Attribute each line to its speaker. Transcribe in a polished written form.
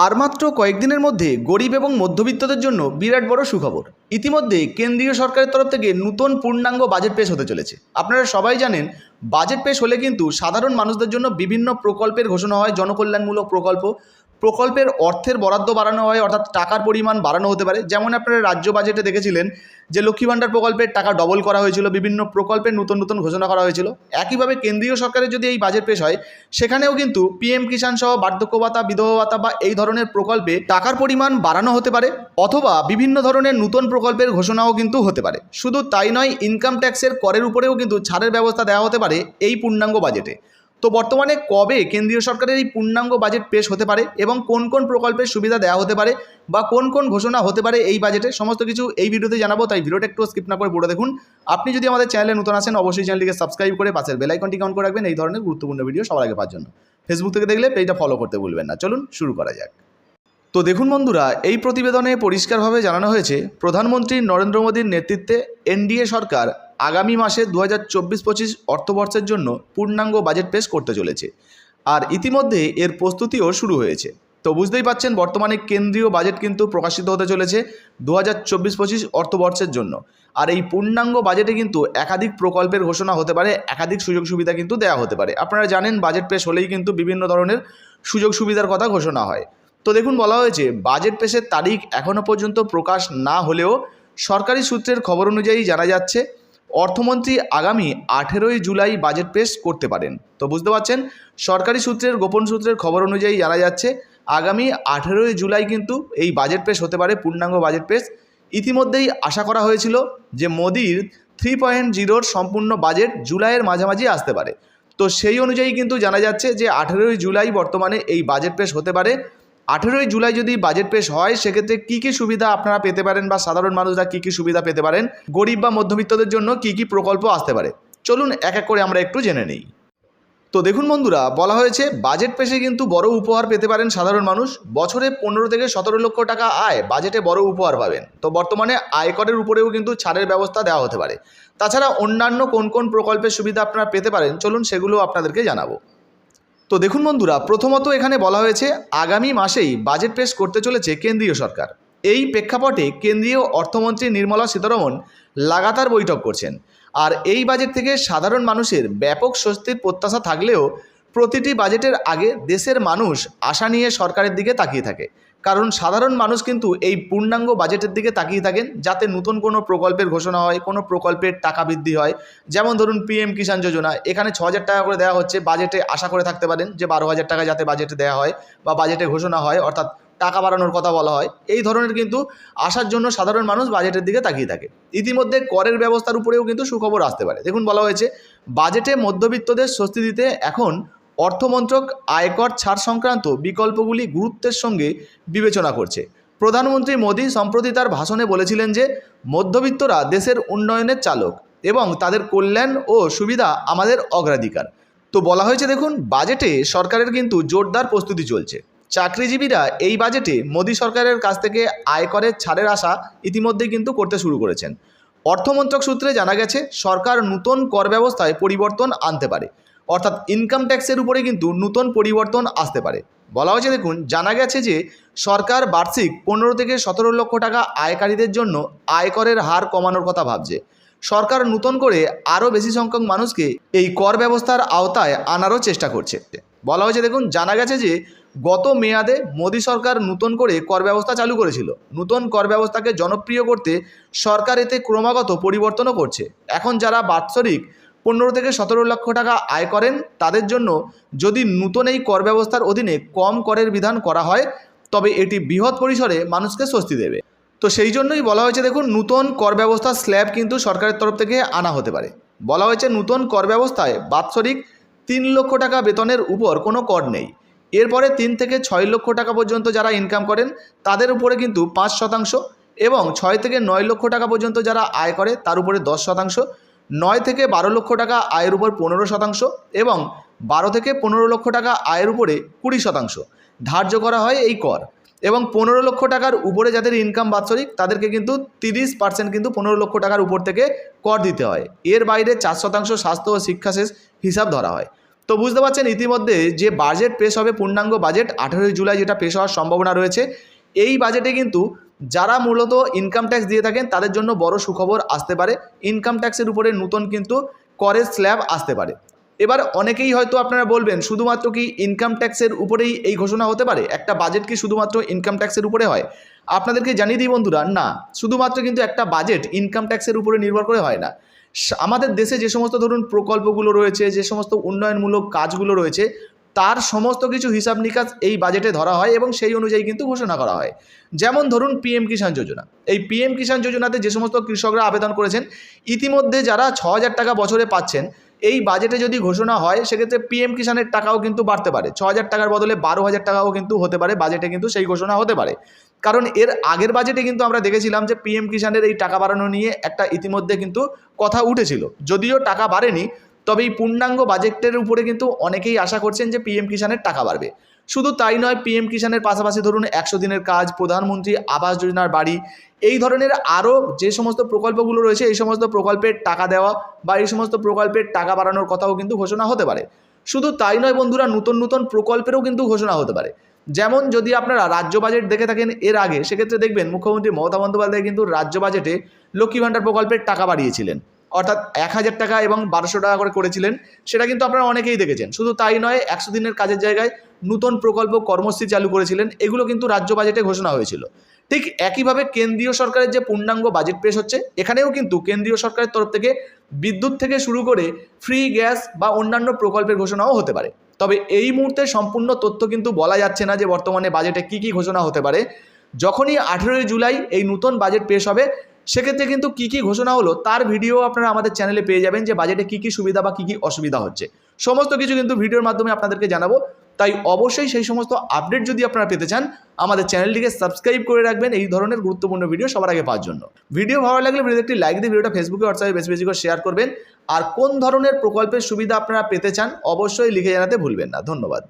Speaker 1: আর মাত্র কয়েকদিনের মধ্যে গরিব এবং মধ্যবিত্তদের জন্য বিরাট বড় সুখবর। ইতিমধ্যে কেন্দ্রীয় সরকারের তরফ থেকে নতুন পূর্ণাঙ্গ বাজেট পেশ হতে চলেছে। আপনারা সবাই জানেন, বাজেট পেশ হলে কিন্তু সাধারণ মানুষদের জন্য বিভিন্ন প্রকল্পের ঘোষণা হয়, জনকল্যাণমূলক প্রকল্পের অর্থের বরাদ্দ বাড়ানো হয়, অর্থাৎ টাকার পরিমাণ বাড়ানো হতে পারে। যেমন আপনারা রাজ্য বাজেটে দেখেছিলেন যে লক্ষ্মী ভাণ্ডার প্রকল্পের টাকা ডবল করা হয়েছিল, বিভিন্ন প্রকল্পের নতুন ঘোষণা করা হয়েছিল। একইভাবে কেন্দ্রীয় সরকারের যদি এই বাজেট পেশ হয়, সেখানেও কিন্তু পিএম কিষাণ সহ বার্ধক্য ভাতা, বিধবা ভাতা বা এই ধরনের প্রকল্পে টাকার পরিমাণ বাড়ানো হতে পারে, অথবা বিভিন্ন ধরনের নতুন প্রকল্পের ঘোষণাও কিন্তু হতে পারে। শুধু তাই নয়, ইনকাম ট্যাক্সের করের উপরেও কিন্তু ছাড়ের ব্যবস্থা দেওয়া হতে পারে এই পূর্ণাঙ্গ বাজেটে। তো বর্তমানে কবে কেন্দ্রীয় সরকারের এই পূর্ণাঙ্গ বাজেট পেশ হতে পারে এবং কোন কোন প্রকল্পের সুবিধা দেওয়া হতে পারে বা কোন কোন ঘোষণা হতে পারে এই বাজেটে, সমস্ত কিছু এই ভিডিওতে জানাবো। তাই ভিডিওটা একটু স্কিপ না করে পুরো দেখুন। আপনি যদি আমাদের চ্যানেলে নতুন আসেন, অবশ্যই চ্যানেলটিকে সাবস্ক্রাইব করে পাশের বেল আইকনটিকে অন করে রাখবেন এই ধরনের গুরুত্বপূর্ণ ভিডিও সবার আগে পাওয়ার জন্য। ফেসবুক থেকে দেখলে পেজটা ফলো করতে ভুলবেন না। চলুন শুরু করা যাক। তো দেখুন বন্ধুরা, এই প্রতিবেদনে পরিষ্কারভাবে জানানো হয়েছে প্রধানমন্ত্রী নরেন্দ্র মোদীর নেতৃত্বে এনডিএ সরকার আগামী মাসে 2024-25 অর্থবর্ষের জন্য পূর্ণাঙ্গ বাজেট পেশ করতে চলেছে। আর ইতিমধ্যে এর প্রস্তুতিও শুরু হয়েছে। তো বুঝতেই পাচ্ছেন, বর্তমানে কেন্দ্রীয় বাজেট কিন্তু প্রকাশিত হতে চলেছে 2024-25 অর্থবর্ষের জন্য। আর এই পূর্ণাঙ্গ বাজেটে কিন্তু একাধিক প্রকল্পের ঘোষণা হতে পারে, একাধিক সুযোগ সুবিধা কিন্তু দেওয়া হতে পারে। আপনারা জানেন, বাজেট পেশ হলেই কিন্তু বিভিন্ন ধরনের সুযোগ সুবিধার কথা ঘোষণা হয়। তো দেখুন, বলা হয়েছে বাজেট পেশের তারিখ এখনও পর্যন্ত প্রকাশ না হলেও সরকারি সূত্রের খবর অনুযায়ী জানা যাচ্ছে অর্থমন্ত্রী আগামী 18ই জুলাই বাজেট পেশ করতে পারেন। তো বুঝতে পারছেন, সরকারি সূত্রের গোপন সূত্রের খবর অনুযায়ী জানা যাচ্ছে আগামী 18ই জুলাই কিন্তু এই বাজেট পেশ হতে পারে, পূর্ণাঙ্গ বাজেট পেশ। ইতিমধ্যেই আশা করা হয়েছিল যে মোদির 3.0 সম্পূর্ণ বাজেট জুলাইয়ের মাঝামাঝি আসতে পারে। তো সেই অনুযায়ী কিন্তু জানা যাচ্ছে যে 18ই জুলাই বর্তমানে এই বাজেট পেশ হতে পারে। 18ই জুলাই যদি বাজেট পেশ হয়, সেক্ষেত্রে কী কী সুবিধা আপনারা পেতে পারেন বা সাধারণ মানুষরা কী কী সুবিধা পেতে পারেন, গরিব বা মধ্যবিত্তদের জন্য কী কী প্রকল্প আসতে পারে, চলুন এক এক করে আমরা একটু জেনে নিই। তো দেখুন বন্ধুরা, বলা হয়েছে বাজেট পেশে কিন্তু বড় উপহার পেতে পারেন সাধারণ মানুষ। বছরে 15 থেকে 17 লক্ষ টাকা আয়, বাজেটে বড় উপহার পাবেন। তো বর্তমানে আয়করের উপরেও কিন্তু ছাড়ের ব্যবস্থা দেওয়া হতে পারে। তাছাড়া অন্যান্য কোন কোন প্রকল্পের সুবিধা আপনারা পেতে পারেন, চলুন সেগুলো আপনাদেরকে জানাবো। তো দেখুন বন্ধুরা, প্রথমত এখানে বলা হয়েছে আগামী মাসেই বাজেট পেশ করতে চলেছে কেন্দ্রীয় সরকার। এই প্রেক্ষাপটে কেন্দ্রীয় অর্থমন্ত্রী নির্মলা সীতারমণ লাগাতার বৈঠক করছেন। আর এই বাজেট থেকে সাধারণ মানুষের ব্যাপক স্বস্তির প্রত্যাশা থাকলেও প্রতিটি বাজেটের আগে দেশের মানুষ আশা নিয়ে সরকারের দিকে তাকিয়ে থাকে। কারণ সাধারণ মানুষ কিন্তু এই পূর্ণাঙ্গ বাজেটের দিকে তাকিয়ে থাকেন, যাতে নতুন কোনো প্রকল্পের ঘোষণা হয়, কোনো প্রকল্পের টাকা বৃদ্ধি হয়। যেমন ধরুন পিএম কিষাণ যোজনা, এখানে 6,000 টাকা করে দেওয়া হচ্ছে, বাজেটে আশা করে থাকতে পারেন যে 12,000 টাকা যাতে বাজেটে দেওয়া হয় বা বাজেটে ঘোষণা হয়, অর্থাৎ টাকা বাড়ানোর কথা বলা হয়। এই ধরনের কিন্তু আসার জন্য সাধারণ মানুষ বাজেটের দিকে তাকিয়ে থাকে। ইতিমধ্যে করের ব্যবস্থার উপরেও কিন্তু সুখবর আসতে পারে। দেখুন, বলা হয়েছে বাজেটে মধ্যবিত্তদের স্বস্তি দিতে এখন অর্থমন্ত্রক আয়কর ছাড় সংক্রান্ত বিকল্পগুলি গুরুত্বের সঙ্গে বিবেচনা করছে। প্রধানমন্ত্রী মোদী সম্প্রতি তার ভাষণে বলেছিলেন যে মধ্যবিত্তরা দেশের উন্নয়নের চালক এবং তাদের কল্যাণ ও সুবিধা আমাদের অগ্রাধিকার। তো বলা হয়েছে, দেখুন বাজেটে সরকারের কিন্তু জোরদার প্রস্তুতি চলছে। চাকরিজীবীরা এই বাজেটে মোদী সরকারের কাছ থেকে আয়করের ছাড়ের আশা ইতিমধ্যেই কিন্তু করতে শুরু করেছেন। অর্থমন্ত্রক সূত্রে জানা গেছে সরকার নতুন কর ব্যবস্থায় পরিবর্তন আনতে পারে, অর্থাৎ ইনকাম ট্যাক্সের উপরে কিন্তু নতুন পরিবর্তন আসতে পারে। বলা হয়েছে, দেখুন জানা গেছে যে সরকার বার্ষিক 15 থেকে 17 লক্ষ টাকা আয়কারীদের জন্য আয়করের হার কমানোর কথা ভাবছে। সরকার নতুন করে আরও বেশি সংখ্যক মানুষকে এই কর ব্যবস্থার আওতায় আনারও চেষ্টা করছে। বলা হয়েছে, দেখুন জানা গেছে যে গত মেয়াদে মোদী সরকার নতুন করে কর ব্যবস্থা চালু করেছিল। নতুন কর ব্যবস্থাকে জনপ্রিয় করতে সরকার এতে ক্রমাগত পরিবর্তনও করছে। এখন যারা বাৎসরিক 15 থেকে 17 লক্ষ টাকা আয় করেন, তাদের জন্য যদি নতুন এই কর ব্যবস্থার অধীনে কম করের বিধান করা হয়, তবে এটি বৃহৎ পরিসরে মানুষকে স্বস্তি দেবে। তো সেই জন্যই বলা হয়েছে, দেখুন নতুন কর ব্যবস্থার স্ল্যাব কিন্তু সরকারের তরফ থেকে আনা হতে পারে। বলা হয়েছে নতুন কর ব্যবস্থায় বাৎসরিক 3 লক্ষ টাকা বেতনের উপর কোনো কর নেই। এরপরে 3 থেকে 6 লক্ষ টাকা পর্যন্ত যারা ইনকাম করেন তাদের উপরে কিন্তু 5% এবং 6 থেকে 9 লক্ষ টাকা পর্যন্ত যারা আয় করে তার উপরে 10%, 9 থেকে 12 লক্ষ টাকা আয়ের উপর 15% এবং 12 থেকে 15 লক্ষ টাকা আয়ের উপরে 20% ধার্য করা হয় এই কর। এবং 15 লক্ষ টাকার উপরে যাদের ইনকাম বাৎসরিক, তাদেরকে কিন্তু 30% কিন্তু 15 লক্ষ টাকার উপর থেকে কর দিতে হয়। এর বাইরে 4% স্বাস্থ্য ও শিক্ষা শেষ হিসাব ধরা হয়। তো বুঝতে পারছেন ইতিমধ্যে যে বাজেট পেশ হবে, পূর্ণাঙ্গ বাজেট 18 জুলাই যেটা পেশ হওয়ার সম্ভাবনা রয়েছে। এই বাজেটে কিন্তু যারা মূলত ইনকাম ট্যাক্স দিয়ে থাকেন তাদের জন্য বড় সুখবর আসতে পারে। ইনকাম ট্যাক্সের উপরে নতুন কিন্তু করের স্ল্যাব আসতে পারে। এবার অনেকেই হয়তো আপনারা বলবেন, শুধুমাত্র কি ইনকাম ট্যাক্সের উপরেই এই ঘোষণা হতে পারে? একটা বাজেট কি শুধুমাত্র ইনকাম ট্যাক্সের উপরে হয়? আপনাদেরকে জানিয়ে দিই বন্ধুরা, না, শুধুমাত্র কিন্তু একটা বাজেট ইনকাম ট্যাক্সের উপরে নির্ভর করে হয় না। আমাদের দেশে যে সমস্ত ধরুন প্রকল্পগুলো রয়েছে, যে সমস্ত উন্নয়নমূলক কাজগুলো রয়েছে, তার সমস্ত কিছু হিসাব নিকাশ এই বাজেটে ধরা হয় এবং সেই অনুযায়ী কিন্তু ঘোষণা করা হয়। যেমন ধরুন পিএম কিষাণ যোজনা। এই পিএম কিষাণ যোজনাতে যে সমস্ত কৃষকরা আবেদন করেছেন, ইতিমধ্যে যারা 6,000 টাকা বছরে পাচ্ছেন, এই বাজেটে যদি ঘোষণা হয় সেক্ষেত্রে পিএম কিষাণের টাকাও কিন্তু বাড়তে পারে। 6,000 টাকার বদলে 12,000 টাকাও কিন্তু হতে পারে, বাজেটে কিন্তু সেই ঘোষণা হতে পারে। কারণ এর আগের বাজেটে কিন্তু আমরা দেখেছিলাম যে পিএম কিষাণের এই টাকা বাড়ানো নিয়ে একটা ইতিমধ্যে কিন্তু কথা উঠেছিল। যদিও টাকা বাড়েনি, তবে এই পূর্ণাঙ্গ বাজেটের উপরে কিন্তু অনেকেই আশা করছেন যে পিএম কিষাণের টাকা বাড়বে। শুধু তাই নয়, পিএম কিষাণের পাশাপাশি ধরুন 100 দিনের কাজ, প্রধানমন্ত্রী আবাস যোজনার বাড়ি, এই ধরনের আরও যে সমস্ত প্রকল্পগুলো রয়েছে, এই সমস্ত প্রকল্পের টাকা দেওয়া বা এই সমস্ত প্রকল্পের টাকা বাড়ানোর কথাও কিন্তু ঘোষণা হতে পারে। শুধু তাই নয় বন্ধুরা, নতুন নতুন প্রকল্পেরও কিন্তু ঘোষণা হতে পারে। যেমন যদি আপনারা রাজ্য বাজেট দেখে থাকেন এর আগে, সেক্ষেত্রে দেখবেন মুখ্যমন্ত্রী মমতা বন্দ্যোপাধ্যায় কিন্তু রাজ্য বাজেটে লক্ষ্মী ভাণ্ডার প্রকল্পের টাকা বাড়িয়েছিলেন, অর্থাৎ 1,000 টাকা এবং 1,200 টাকা করে করেছিলেন। সেটা কিন্তু আপনারা অনেকেই দেখেছেন। শুধু তাই নয়, 100 দিনের কাজের জায়গায় নতুন প্রকল্প কর্মসূচি চালু করেছিলেন। এগুলো কিন্তু রাজ্য বাজেটে ঘোষণা হয়েছিল। ঠিক একইভাবে কেন্দ্রীয় সরকারের যে পূর্ণাঙ্গ বাজেট পেশ হচ্ছে, এখানেও কিন্তু কেন্দ্রীয় সরকারের তরফ থেকে বিদ্যুৎ থেকে শুরু করে ফ্রি গ্যাস বা অন্যান্য প্রকল্পের ঘোষণাও হতে পারে। তবে এই মুহূর্তে সম্পূর্ণ তথ্য কিন্তু বলা যাচ্ছে না যে বর্তমানে বাজেটে কী কী ঘোষণা হতে পারে। যখনই 18 জুলাই এই নতুন বাজেট পেশ হবে, সেক্ষেত্রে কিন্তু কী কী ঘোষণা হলো তার ভিডিও আপনারা আমাদের চ্যানেলে পেয়ে যাবেন, যে বাজেটে কী কী সুবিধা বা কী কী অসুবিধা হচ্ছে। সমস্ত কিছু কিন্তু ভিডিওর মাধ্যমে আপনাদেরকে জানাবো। তাই অবশ্যই সেই সমস্ত আপডেট যদি আপনারা পেতে চান, আমাদের চ্যানেলটিকে সাবস্ক্রাইব করে রাখবেন এই ধরনের গুরুত্বপূর্ণ ভিডিও সবার আগে পাওয়ার জন্য। ভিডিও ভালো লাগলে ভিডিওতে একটি লাইক দিয়ে ভিডিওটা ফেসবুকে হোয়াটসঅ্যাপে বেশি বেশি করে শেয়ার করবেন। আর কোন ধরনের প্রকল্পের সুবিধা আপনারা পেতে চান অবশ্যই লিখে জানাতে ভুলবেন না। ধন্যবাদ।